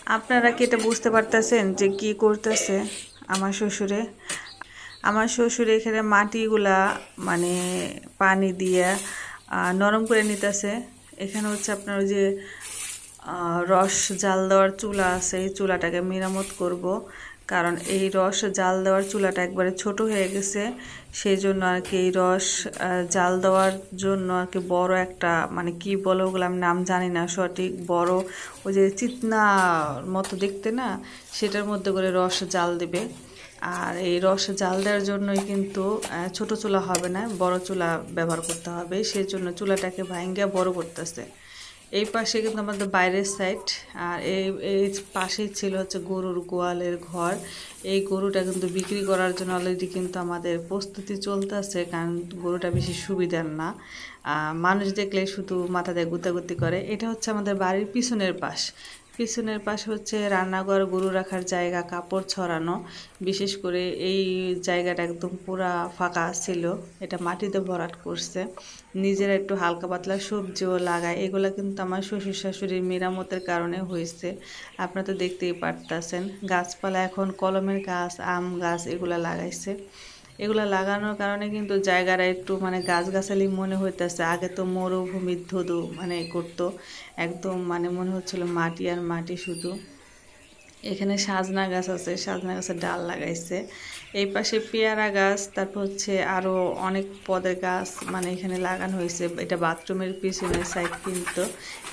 আপনারা কি এটা বুঝতে পারতেছেন যে কি করতেছে আমার শ্বশুরে? আমার শ্বশুর এখানে মাটিগুলা মানে পানি দিয়ে নরম করে নিতেছে। এখানে হচ্ছে আপনার ওই যে রস জাল দেওয়ার চুলা আছে, এই চুলাটাকে মেরামত করব। কারণ এই রস জাল দেওয়ার চুলাটা একবারে ছোট হয়ে গেছে, সেই জন্য আর কি এই রস জাল দেওয়ার জন্য আর কি বড় একটা মানে কি বলে ওগুলো আমি নাম জানি না সঠিক, বড় ওই যে চিতনা মতো দেখতে না, সেটার মধ্যে করে রস জাল দিবে। আর এই রস জাল দেওয়ার জন্যই কিন্তু ছোট চুলা হবে না, বড় চুলা ব্যবহার করতে হবে, সেই জন্য চুলাটাকে ভাঙ্গা বড় করতেছে। এই পাশে কিন্তু আমাদের বাইরের সাইড, আর এই পাশেই ছিল হচ্ছে গরুর গোয়ালের ঘর। এই গরুটা কিন্তু বিক্রি করার জন্য অলরেডি কিন্তু আমাদের প্রস্তুতি চলতেছে, কারণ গরুটা বেশি সুবিধার না। মানুষ দেখলে শুধু মাথা দিয়ে গুতাগুতি করে। এটা হচ্ছে আমাদের বাড়ির পিছনের পাশ। পিছনের পাশে হচ্ছে রান্নাঘর, গরু রাখার জায়গা, কাপড় ছড়ানো। বিশেষ করে এই জায়গাটা একদম পুরা ফাঁকা ছিল, এটা মাটিতে ভরাট করছে। নিজেরা একটু হালকা পাতলা সবজিও লাগায়, এগুলো কিন্তু আমার শ্বশুর শাশুড়ির মেরামতের কারণে হয়েছে। আপনারা তো দেখতেই পারতেছেন। গাছপালা এখন কলমের গাছ, আম গাছ এগুলা লাগাইছে। এগুলা লাগানোর কারণে কিন্তু জায়গাটা একটু মানে গাছগাছালি মনে হইতেছে। আগে তো মরুভূমির ধুধু মানে করতো, একদম মানে মনে হচ্ছিল মাটি আর মাটি শুধু। এখানে সাজনা গাছ আছে, সাজনা গাছের ডাল লাগাইছে। এই পাশে পেয়ারা গাছ, তারপর হচ্ছে আরও অনেক পদের গাছ মানে এখানে লাগানো হয়েছে। এটা বাথরুমের পিছনের সাইড কিন্তু।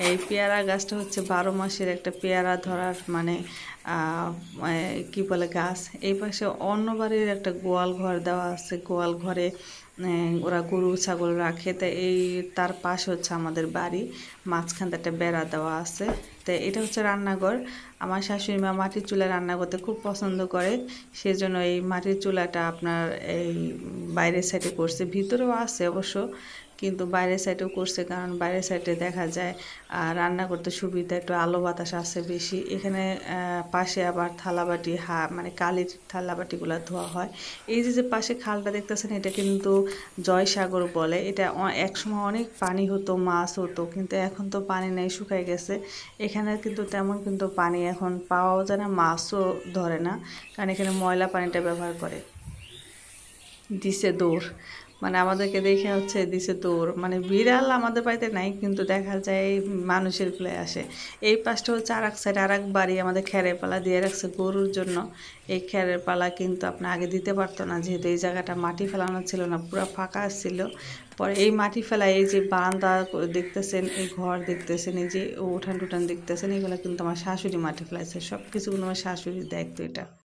এই পেয়ারা গাছটা হচ্ছে 12 মাসের একটা পেয়ারা ধরার মানে কি বলে গাছ। এই পাশে অন্য বাড়ির একটা গোয়াল ঘর দেওয়া আছে, গোয়াল ঘরে ওরা গরু ছাগল রাখে। তাই এই তার পাশে হচ্ছে আমাদের বাড়ি, মাঝখানটা একটা বেড়া দেওয়া আছে। তো এটা হচ্ছে রান্নাঘর। আমার শাশুড়ি মা মাটির চুলায় রান্না করতে খুব পছন্দ করে, সেজন্য এই মাটির চুলাটা আপনার এই বাইরের সাইডে করছে, ভিতরেও আছে অবশ্য, কিন্তু বাইরের সাইডেও করছে কারণ বাইরের সাইডে দেখা যায় রান্না করতে সুবিধা, একটু আলো বাতাস আছে বেশি। এখানে পাশে আবার থালাবাটি মানে কালির থালাবাটিগুলো ধোয়া হয়। এই যে পাশে খালটা দেখতেছেন, এটা কিন্তু জয়সাগর বলে। এটা একসময় অনেক পানি হতো, মাছ হতো, কিন্তু এখন তো পানি নেই, শুকায় গেছে। এখানে কিন্তু তেমন কিন্তু পানি এখন পাওয়াও যায় না, মাছও ধরে না, কারণ এখানে ময়লা পানিটা ব্যবহার করে। দিছে দৌড়, মানে আমাদেরকে দেখে হচ্ছে দিছে দৌড়, মানে বিড়াল আমাদের বাড়িতে নাই, কিন্তু দেখা যায় মানুষের গুলো আসে। এই পাশটা হচ্ছে আর এক সাইড, আর এক বাড়ি আমাদের খেরের পালা দিয়ে রাখছে গরুর জন্য। এই খেরের পালা কিন্তু আপনি আগে দিতে পারতো না, যেহেতু এই জায়গাটা মাটি ফেলানো ছিল না, পুরো ফাঁকা ছিল। পরে এই মাটি ফেলা, এই যে বারান্দা দেখতেছেন, এই ঘর দেখতেছেন, এই যে উঠান টুঠান দেখতেছেন, এগুলো কিন্তু আমার শাশুড়ি মাটি ফেলাইছে। সব কিছু কিন্তু আমার শাশুড়ি দেখতো এটা।